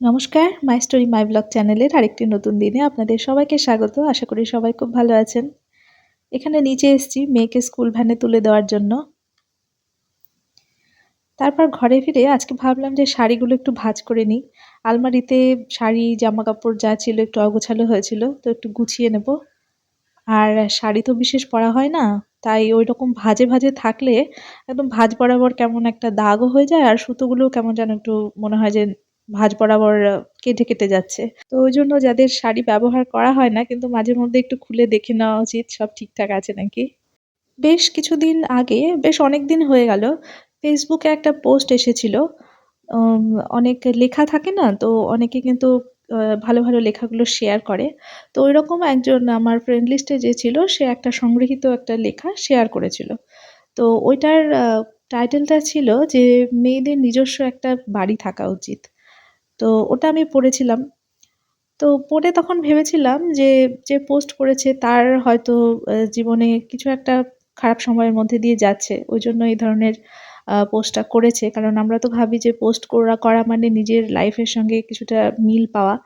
নমস্কার, my story my blog চ্যানেলের আরেকটি নতুন দিনে আপনাদের সবাইকে স্বাগত। আশা করি সবাই খুব ভালো আছেন। এখানে নিচে এসেছি মেয়েকে স্কুল ভ্যানে তুলে দেওয়ার জন্য। তারপর ঘরে ফিরে আজকে ভাবলাম যে শাড়িগুলো একটু ভাঁজ করে নিই। আলমারিতে শাড়ি, জামাকাপড় যা ছিল একটু অগোছালো হয়েছিল, তো একটু গুছিয়ে নেব। আর শাড়ি তো বিশেষ পরা হয় না, তাই ওইরকম ভাঁজে ভাঁজে থাকলে একদম ভাঁজ বরাবর কেমন একটা দাগও হয়ে যায়, আর সুতোগুলোও কেমন যেন একটু মনে হয় যে ভাঁজ বরাবর কেটে কেটে যাচ্ছে। তো ওই জন্য যাদের শাড়ি ব্যবহার করা হয় না, কিন্তু মাঝে মধ্যে একটু খুলে দেখে নেওয়া উচিত সব ঠিকঠাক আছে নাকি। বেশ কিছুদিন আগে, বেশ অনেকদিন হয়ে গেল, ফেসবুকে একটা পোস্ট এসেছিল। উম, অনেক লেখা থাকে না, তো অনেকে কিন্তু ভালো ভালো লেখাগুলো শেয়ার করে। তো ওইরকম একজন আমার ফ্রেন্ড লিস্টে যে ছিল, সে একটা সংগৃহীত একটা লেখা শেয়ার করেছিল। তো ওইটার টাইটেলটা ছিল যে মেয়েদের নিজস্ব একটা বাড়ি থাকা উচিত। তো ওটা আমি পড়েছিলাম। তো পড়ে তখন ভেবেছিলাম যে, যে পোস্ট করেছে তার হয়তো জীবনে কিছু একটা খারাপ সময়ের মধ্যে দিয়ে যাচ্ছে। ওইজন্য এই ধরনের পোস্টটা করেছে। কারণ আমরা তো ভাবি যে পোস্ট করা মানে নিজের লাইফের সঙ্গে কিছুটা মিল পাওয়া।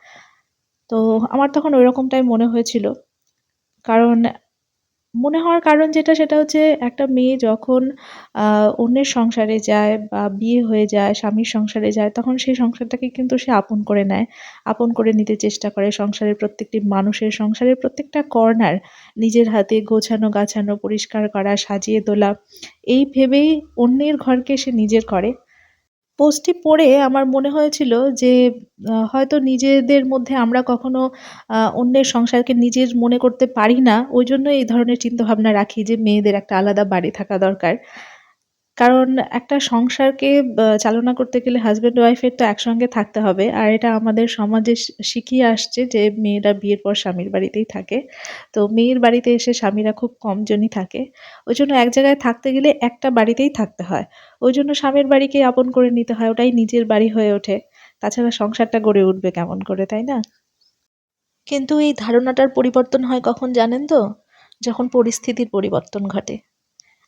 তো আমার তখন ঐরকমটাই মনে হয়েছিল। কারণ মনে হওয়ার কারণ যেটা সেটা হচ্ছে, একটা মেয়ে যখন অন্যের সংসারে যায় বা বিয়ে হয়ে যায়, স্বামীর সংসারে যায়, তখন সেই সংসারটাকে কিন্তু সে আপন করে নেয়। আপন করে নিতে চেষ্টা করে সংসারের প্রত্যেকটি মানুষের, সংসারের প্রত্যেকটা কর্নার নিজের হাতে গোছানো, গাছানো, পরিষ্কার করা, সাজিয়ে তোলা, এই ভেবেই অন্যের ঘরকে সে নিজের করে। পোস্টটি পড়ে আমার মনে হয়েছিল যে হয়তো নিজেদের মধ্যে আমরা কখনো অন্যের সংসারকে নিজের মনে করতে পারি না। ওইজন্য এই ধরনের চিন্তাভাবনা রাখি যে মেয়েদের একটা আলাদা বাড়ি থাকা দরকার। কারণ একটা সংসারকে চালনা করতে গেলে হাসব্যান্ড ওয়াইফের তো একসঙ্গে থাকতে হবে। আর এটা আমাদের সমাজে শিখিয়ে আসছে যে মেয়েরা বিয়ের পর স্বামীর বাড়িতেই থাকে। তো মেয়ের বাড়িতে এসে স্বামীরা খুব কম জনই থাকে। ওইজন্য এক জায়গায় থাকতে গেলে একটা বাড়িতেই থাকতে হয়। ওইজন্য স্বামীর বাড়িকেই আপন করে নিতে হয়। ওটাই নিজের বাড়ি হয়ে ওঠে। তাছাড়া সংসারটা গড়ে উঠবে কেমন করে, তাই না? কিন্তু এই ধারণাটার পরিবর্তন হয় কখন জানেন তো? যখন পরিস্থিতির পরিবর্তন ঘটে।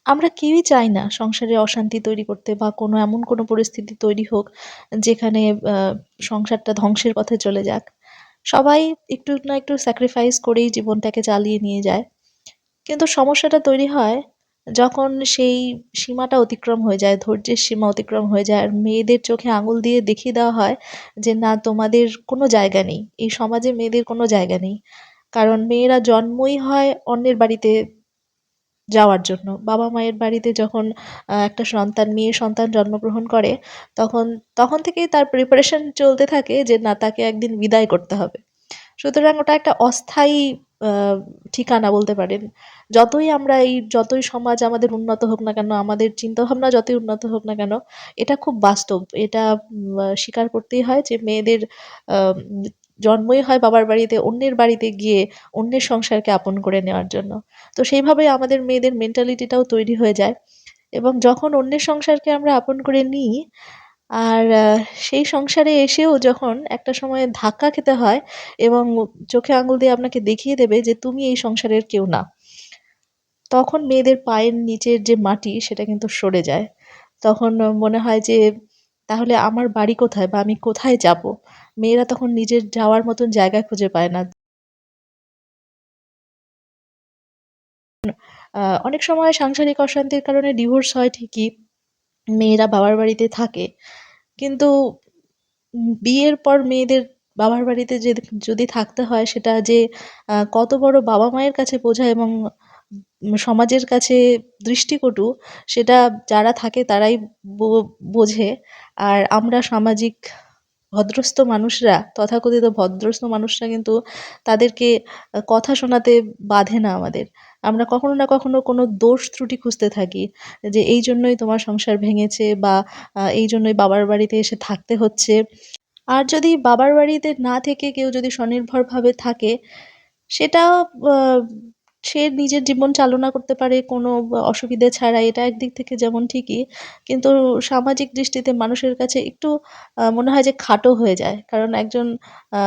আমরা কেউই চাই না সংসারে অশান্তি তৈরি করতে, বা কোনো এমন কোনো পরিস্থিতি তৈরি হোক যেখানে সংসারটা ধ্বংসের পথে চলে যাক। সবাই একটু না একটু স্যাক্রিফাইস করেই জীবনটাকে চালিয়ে নিয়ে যায়। কিন্তু সমস্যাটা তৈরি হয় যখন সেই সীমাটা অতিক্রম হয়ে যায়, ধৈর্যের সীমা অতিক্রম হয়ে যায়, আর মেয়েদের চোখে আঙুল দিয়ে দেখিয়ে দেওয়া হয় যে না, তোমাদের কোনো জায়গা নেই, এই সমাজে মেয়েদের কোনো জায়গা নেই। কারণ মেয়েরা জন্মই হয় অন্যের বাড়িতে যাওয়ার জন্য। বাবা-মায়ের বাড়িতে যখন একটা সন্তান, মেয়ে সন্তান জন্মগ্রহণ করে, তখন তখন থেকেই তার প্রিপারেশন চলতে থাকে যে না, তাকে একদিন বিদায় করতে হবে। সুতরাং ওটা একটা অস্থায়ী আ ঠিকানা বলতে পারেন। যতই সমাজ আমাদের উন্নত হোক না কেন, আমাদের চিন্তাভাবনা যতই উন্নত হোক না কেন, এটা খুব বাস্তব। এটা স্বীকার করতেই হয় যে মেয়েদের আম জন্মই হয় বাবার বাড়িতে, অন্যের বাড়িতে গিয়ে অন্যের সংসারকে আপন করে নেওয়ার জন্য। তো সেইভাবেই আমাদের মেয়েদের মেন্টালিটিটাও তৈরি হয়ে যায়, এবং যখন অন্যের সংসারকে আমরা আপন করে নিই, আর সেই সংসারে এসেও যখন একটা সময়ে ধাক্কা খেতে হয় এবং চোখে আঙুল দিয়ে আপনাকে দেখিয়ে দেবে যে তুমি এই সংসারের কেউ না, তখন মেয়েদের পায়ের নিচের যে মাটি সেটা কিন্তু সরে যায়। তখন মনে হয় যে তাহলে আমার বাড়ি কোথায়, বা আমি কোথায় যাব? মেয়েরা তখন নিজের যাওয়ার মতন জায়গা খুঁজে পায় না। অনেক সময় সাংসারিক অশান্তির কারণে ডিভোর্স হয় ঠিকই, মেয়েরা বাবার বাড়িতে থাকে। কিন্তু বিয়ের পর মেয়েদের বাবার বাড়িতে যদি থাকতে হয়, সেটা যে কত বড় বাবা-মায়ের কাছে বোঝা এবং সমাজের কাছে দৃষ্টিকটু, সেটা যারা থাকে তারাই বো বোঝে। আর আমরা সামাজিক ভদ্রস্থ মানুষরা, তথাকথিত ভদ্রস্থ মানুষরা কিন্তু তাদেরকে কথা শোনাতে বাধে না আমাদের। আমরা কখনো না কখনো কোনো দোষ ত্রুটি খুঁজতে থাকি যে এইজন্যই তোমার সংসার ভেঙেছে, বা এইজন্যই বাবার বাড়িতে এসে থাকতে হচ্ছে। আর যদি বাবার বাড়িতে না থেকে কেউ যদি স্বনির্ভরভাবে থাকে, সেটা আ সে নিজের জীবন চালনা করতে পারে কোনো অসুবিধে ছাড়াই। এটা একদিক থেকে যেমন ঠিকই। কিন্তু সামাজিক দৃষ্টিতে মানুষের কাছে একটু মনে হয় যে খাটো হয়ে যায়। কারণ একজন আ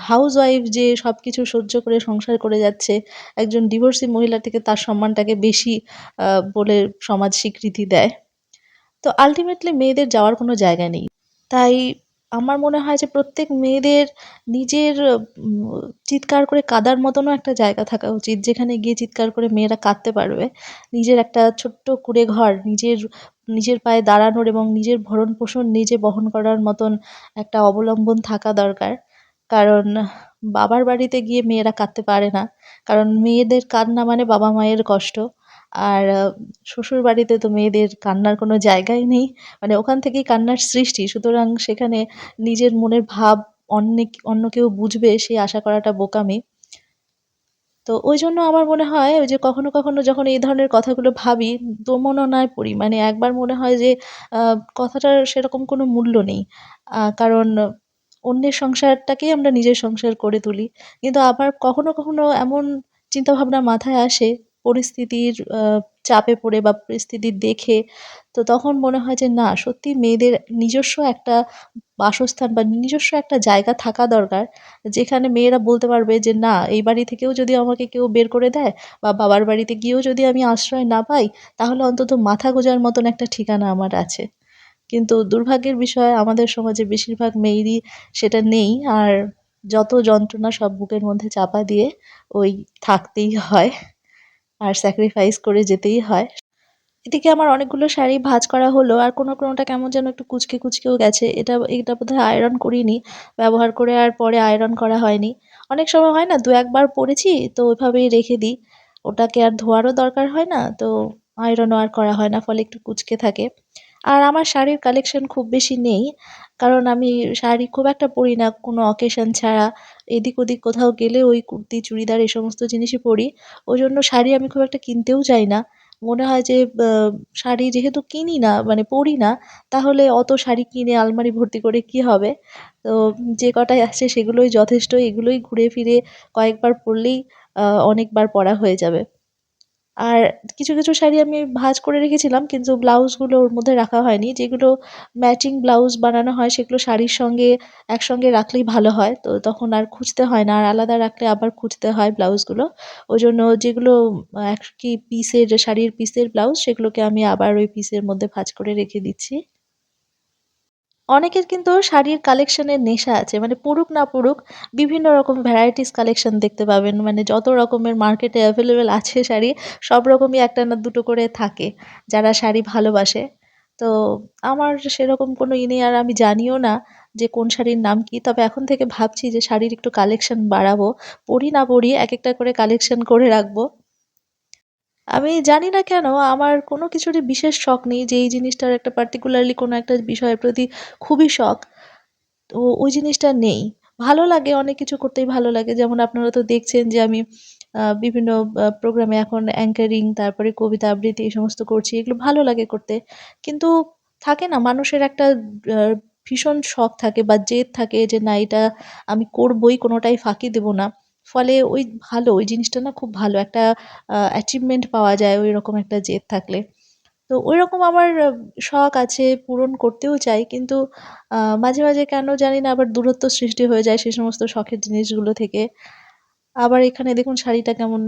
হাউসওয়াইফ যে সবকিছু সহ্য করে সংসার করে যাচ্ছে, একজন ডিভোর্সি মহিলার থেকে তার সম্মানটাকে বেশি আ বলে সমাজ স্বীকৃতি দেয়। তো আল্টিমেটলি মেয়েদের যাওয়ার কোনো জায়গা নেই। তাই আমার মনে হয় যে প্রত্যেক মেয়েদের নিজের উম চিৎকার করে কাঁদার মতনও একটা জায়গা থাকা উচিত। যেখানে গিয়ে চিৎকার করে মেয়েরা কাঁদতে পারবে। নিজের একটা ছোট্ট কুঁড়েঘর, নিজের পায়ে দাঁড়ানোর এবং নিজের ভরণ-পোষণ নিজে বহন করার মতন একটা অবলম্বন থাকা দরকার। কারণ বাবার বাড়িতে গিয়ে মেয়েরা কাঁদতে পারে না। কারণ মেয়েদের কান্না মানে বাবা-মায়ের কষ্ট। আর শ্বশুরবাড়িতে তো মেয়েদের কান্নার কোনো জায়গাই নেই। মানে ওখান থেকেই কান্নার সৃষ্টি। সুতরাং সেখানে নিজের মনের ভাব অন্য কেউ বুঝবে সেই আশা করাটা বোকামি। তো ওইজন্য আমার মনে হয় ওই যে কখনো যখন এই ধরনের কথাগুলো ভাবি দোমননায় পড়ি। মানে একবার মনে হয় যে আ কথাটার সেরকম কোনো মূল্য নেই। কারণ অন্যের সংসারটাকেই আমরা নিজের সংসার করে তুলি। কিন্তু আবার কখনো এমন চিন্তাভাবনা মাথায় আসে পরিস্থিতির চাপে পড়ে বা পরিস্থিতি দেখে, তো তখন মনে হয় যে না সত্যিই মেয়েদের নিজস্ব একটা বাসস্থান বা নিজস্ব একটা জায়গা থাকা দরকার। যেখানে মেয়েরা বলতে পারবে যে, "না, এই বাড়ি থেকেও যদি আমাকে কেউ বের করে দেয় বা বাবার বাড়িতে গিয়েও যদি আমি আশ্রয় না পাই, তাহলে অন্তত মাথা গোঁজার মতন একটা ঠিকানা আমার আছে।" কিন্তু দুর্ভাগ্যের বিষয় আমাদের সমাজে বেশিরভাগ মেয়েরই সেটা নেই। আর যত যন্ত্রণা সব বুকের মধ্যে চাপা দিয়ে ওই থাকতেই হয় আর স্যাক্রিফাইস করে যেতেই হয়। এদিকে আমার অনেকগুলো শাড়ি ভাঁজ করা হলো। আর কোনোটা কেমন যেন একটু কুঁচকেও গেছে। এটা বোধহয় আয়রন করিনি। ব্যবহার করে আর পরে আয়রন করা হয়নি। অনেক সময় হয় না ২-১ বার পড়েছি তো ওইভাবেই রেখে দিই। ওটাকে আর ধোয়ারও দরকার হয় না। তো আয়রনও আর করা হয় না। ফলে একটু কুঁচকে থাকে। আর আমার শাড়ির কালেকশন খুব বেশি নেই। কারণ আমি শাড়ি খুব একটা পরি না কোনো অকেশন ছাড়া। এদিক-ওদিক কোথাও গেলে ওই কুর্তি, চুড়িদার এই সমস্ত জিনিসই পরি। ওইজন্য শাড়ি আমি খুব একটা কিনতেও যাই না। মনে হয় যে শাড়ি যেহেতু কিনি না মানে পরি না, তাহলে অত শাড়ি কিনে আলমারি ভর্তি করে কি হবে? তো যে কটাই আছে সেগুলোই যথেষ্ট। এগুলোই ঘুরে ফিরে কয়েকবার পরলেই অনেকবার পরা হয়ে যাবে। আর কিছু শাড়ি আমি ভাঁজ করে রেখেছিলাম কিন্তু ব্লাউজগুলো ওর মধ্যে রাখা হয়নি। যেগুলো ম্যাচিং ব্লাউজ বানানো হয় সেগুলো শাড়ির সঙ্গে একসঙ্গে রাখলেই ভালো হয়। তো তখন আর খুঁজতে হয় না। আর আলাদা রাখলে আবার খুঁজতে হয় ব্লাউজগুলো। ওইজন্য যেগুলো একই পিসের শাড়ির পিসের ব্লাউজ সেগুলোকে আমি আবার ওই পিসের মধ্যে ভাঁজ করে রেখে দিচ্ছি। অনেকের কিন্তু শাড়ির কালেকশনের নেশা আছে। মানে পড়ুক না পড়ুক বিভিন্ন রকম ভ্যারাইটিস কালেকশন দেখতে পাবেন। মানে যত রকমের মার্কেটে এভেইলেবল আছে শাড়ি, সব রকমই ১ টা না ২ টো করে থাকে, যারা শাড়ি ভালোবাসে। তো আমার সেরকম কোনো নেই আর আমি জানিও না যে কোন শাড়ির নাম কি। তবে এখন থেকে ভাবছি যে শাড়ির একটু কালেকশন বাড়াবো। পড়ি না পড়ি একেকটা করে কালেকশন করে রাখবো। আমি জানি না কেন আমার কোনো কিছুরই বিশেষ শখ নেই যে এই জিনিসটার একটা পার্টিকুলারলি কোনো একটা বিষয়ের প্রতি খুবই শখ। তো ওই জিনিসটা নেই। ভালো লাগে অনেক কিছু করতেই ভালো লাগে। যেমন আপনারা তো দেখছেন যে আমি বিভিন্ন প্রোগ্রামে এখন অ্যাঙ্কারিং তারপরে কবিতা আবৃত্তি এই সমস্ত করছি। এগুলো ভালো লাগে করতে। কিন্তু থাকে না মানুষের একটা আ ভীষণ শখ থাকে বা জেদ থাকে যে না এটা আমি করবই, কোনোটাই ফাঁকি দেব না। ফলে ওই জিনিসটা না খুব ভালো। একটা অ্যাচিভমেন্ট পাওয়া যায় ঐরকম একটা জেদ থাকলে। তো ঐরকম আমার শখ আছে, পূরণ করতেও চাই। কিন্তু মাঝে কেন জানি না আবার দূরত্ব সৃষ্টি হয়ে যায় সে সমস্ত শখের জিনিসগুলো থেকে। আবার এখানে দেখুন শাড়িটা কেমন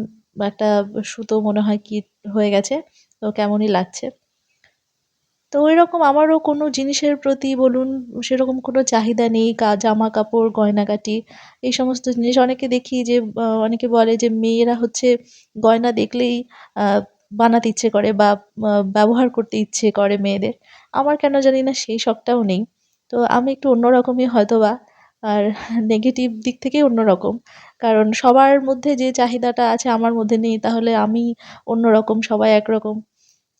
একটা সুতো মনে হয় কি হয়ে গেছে। তো কেমনই লাগছে। তো ঐরকম আমারও কোনো জিনিসের প্রতি বলুন সেরকম কোনো চাহিদা নেই। জামা-কাপড়, গয়নাগাটি এই সমস্ত জিনিস অনেকে দেখি যে অনেকে বলে যে মেয়েরা হচ্ছে গয়না দেখলেই আ বানাতে ইচ্ছে করে বা ব্যবহার করতে ইচ্ছে করে মেয়েদের। আমার কেন জানি না সেই শখটাও নেই। তো আমি একটু অন্যরকমই হয়তোবা। আর নেগেটিভ দিক থেকেই অন্যরকম। কারণ সবার মধ্যে যে চাহিদাটা আছে আমার মধ্যে নেই তাহলে আমি অন্যরকম, সবাই একরকম।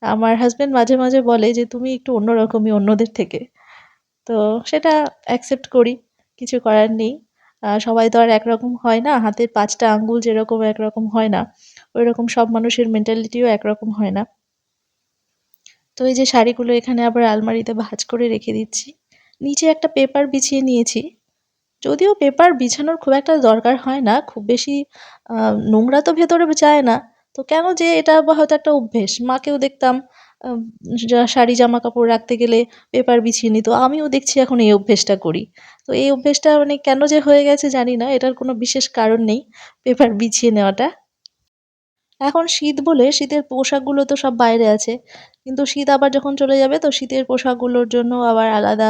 আমার হাসব্যান্ড মাঝে বলে যে, "তুমি একটু অন্যরকমই অন্যদের থেকে।" তো সেটা অ্যাকসেপ্ট করি। কিছু করার নেই। সবাই তো আর একরকম হয় না। হাতের ৫ টা আঙ্গুল যেরকম একরকম হয় না, ওইরকম সব মানুষের মেন্টালিটিও একরকম হয় না। তো এই যে শাড়িগুলো এখানে আবার আলমারিতে ভাঁজ করে রেখে দিচ্ছি। নিচে একটা পেপার বিছিয়ে নিয়েছি। যদিও পেপার বিছানোর খুব একটা দরকার হয় না। খুব বেশি আ নোংরা তো ভেতরে যায় না। তো কেন যে এটা বা হয়তো একটা অভ্যেস। মাকেও দেখতাম আ শাড়ি জামা-কাপড় রাখতে গেলে পেপার বিছিয়ে নিত। আমিও দেখছি এখন এই অভ্যেসটা করি। তো এই অভ্যেসটা মানে কেন যে হয়ে গেছে জানি না। এটার কোনো বিশেষ কারণ নেই পেপার বিছিয়ে নেওয়াটা। এখন শীত বলে শীতের পোশাকগুলো তো সব বাইরে আছে। কিন্তু শীত আবার যখন চলে যাবে তো শীতের পোশাকগুলোর জন্য আবার আলাদা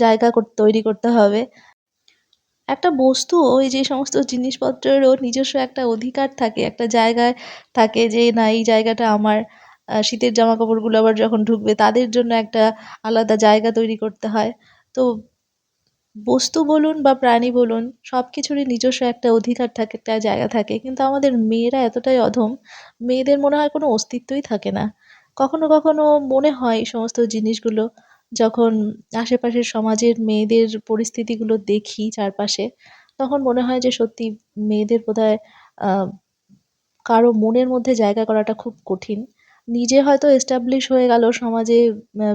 জায়গা তৈরি করতে হবে। একটা বস্তু ওই যে সমস্ত জিনিসপত্রেরও নিজস্ব একটা অধিকার থাকে, একটা জায়গায় থাকে যে না এই জায়গাটা আমার। শীতের জামাকাপড়গুলো আবার যখন ঢুকবে তাদের জন্য একটা আলাদা জায়গা তৈরি করতে হয়। তো বস্তু বলুন বা প্রাণী বলুন সবকিছুরই নিজস্ব একটা অধিকার থাকে, একটা জায়গা থাকে। কিন্তু আমাদের মেয়েরা এতটাই অধম, মেয়েদের মনে হয় কোনো অস্তিত্বই থাকে না। কখনো কখনো মনে হয় এই সমস্ত জিনিসগুলো যখন আশেপাশের সমাজের মেয়েদের পরিস্থিতিগুলো দেখি চারপাশে, তখন মনে হয় যে সত্যি মেয়েদের বোধহয় আহ কারো মনের মধ্যে জায়গা করাটা খুব কঠিন। নিজে হয়তো এস্টাবলিশ হয়ে গেল সমাজে,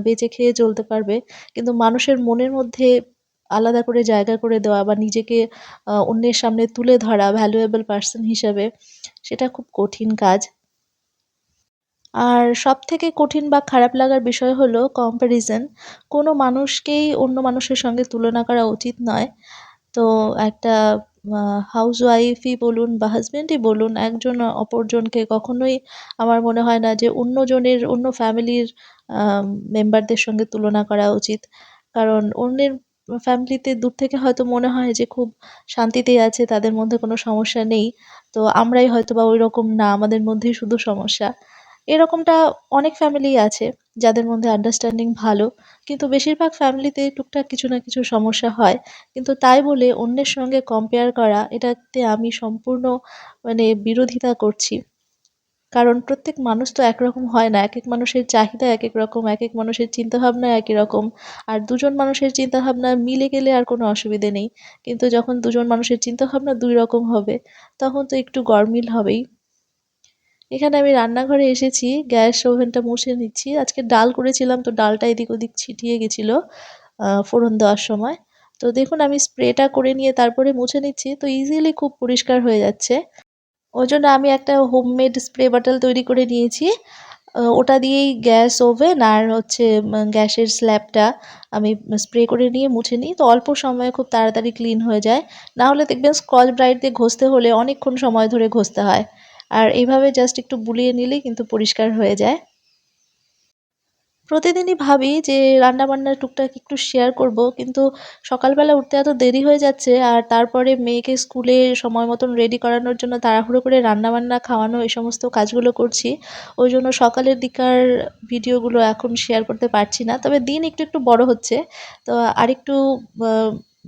বেঁচে খেয়ে চলতে পারবে। কিন্তু মানুষের মনের মধ্যে আলাদা করে জায়গা করে দেওয়া বা নিজেকে অন্যের সামনে তুলে ধরা ভ্যালুয়েবল পারসন হিসেবে, সেটা খুব কঠিন কাজ। আর সবথেকে কঠিন বা খারাপ লাগার বিষয় হলো কম্প্যারিজন। কোনো মানুষকেই অন্য মানুষের সঙ্গে তুলনা করা উচিত নয়। তো একটা হাউসওয়াইফই বলুন বা হাসব্যান্ডই বলুন, একজন অপরজনকে কখনোই আমার মনে হয় না যে অন্যজনের অন্য ফ্যামিলির মেম্বারদের সঙ্গে তুলনা করা উচিত। কারণ অন্যের ফ্যামিলিতে দূর থেকে হয়তো মনে হয় যে খুব শান্তিতেই আছে, তাদের মধ্যে কোনো সমস্যা নেই। তো আমরাই হয়তোবা ওইরকম না, আমাদের মধ্যেই শুধু সমস্যা। এরকমটা অনেক ফ্যামিলিই আছে যাদের মধ্যে আন্ডারস্ট্যান্ডিং ভালো। কিন্তু বেশিরভাগ ফ্যামিলিতে টুকটাক কিছু না কিছু সমস্যা হয়। কিন্তু তাই বলে অন্যের সঙ্গে কম্পেয়ার করা, এটাতে আমি সম্পূর্ণ মানে বিরোধিতা করছি। কারণ প্রত্যেক মানুষ তো একরকম হয় না। একেক মানুষের চাহিদা একেক রকম, একেক মানুষের চিন্তাভাবনা একই রকম। আর দুজন মানুষের চিন্তাভাবনা মিলে গেলে আর কোনো অসুবিধে নেই। কিন্তু যখন দুজন মানুষের চিন্তাভাবনা ২ রকম হবে, তখন তো একটু গরমিল হবেই। এখানে আমি রান্নাঘরে এসেছি, গ্যাস ওভেনটা মুছে নিচ্ছি। আজকে ডাল করেছিলাম তো ডালটা এদিক ওদিক ছিটিয়ে গেছিল ফোড়ন দেওয়ার সময়। তো দেখুন আমি স্প্রেটা করে নিয়ে তারপরে মুছে নিচ্ছি, তো ইজিলি খুব পরিষ্কার হয়ে যাচ্ছে। ওই জন্য আমি একটা হোমমেড স্প্রে বটল তৈরি করে নিয়েছি। ওটা দিয়েই গ্যাস ওভেন আর হচ্ছে গ্যাসের স্ল্যাবটা আমি স্প্রে করে নিয়ে মুছে নিই, তো অল্প সময়ে খুব তাড়াতাড়ি ক্লিন হয়ে যায়। না হলে দেখবেন স্কচ ব্রাইট দিয়ে ঘষতে হলে অনেকক্ষণ সময় ধরে ঘষতে হয়। আর এইভাবে জাস্ট একটু বুলিয়ে নিলেই কিন্তু পরিষ্কার হয়ে যায়। প্রতিদিনই ভাবি যে রান্নাবান্নার টুকটাক একটু শেয়ার করব, কিন্তু সকালবেলা উঠতে এত দেরি হয়ে যাচ্ছে, আর তারপরে মেয়েকে স্কুলে সময় মতন রেডি করানোর জন্য তাড়াহুড়ো করে রান্নাবান্না খাওয়ানো এই সমস্ত কাজগুলো করছি। ওই জন্য সকালের দিকার ভিডিওগুলো এখন শেয়ার করতে পারছি না। তবে দিন একটু একটু বড় হচ্ছে, তো আরেকটু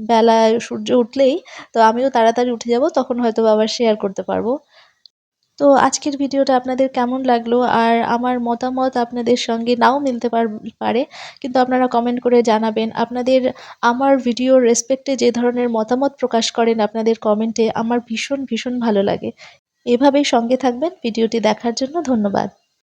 বেলায় সূর্য উঠলেই তো আমিও তাড়াতাড়ি উঠে যাব, তখন হয়তো আবার শেয়ার করতে পারবো। তো আজকের ভিডিওটা আপনাদের কেমন লাগলো? আর আমার মতামত আপনাদের সঙ্গে নাও মিলতে পারে। কিন্তু আপনারা কমেন্ট করে জানাবেন। আপনাদের আমার ভিডিওর রেসপেক্টে যে ধরনের মতামত প্রকাশ করেন আপনাদের কমেন্টে, আমার ভীষণ, ভীষণ ভালো লাগে। এভাবেই সঙ্গে থাকবেন। ভিডিওটি দেখার জন্য ধন্যবাদ।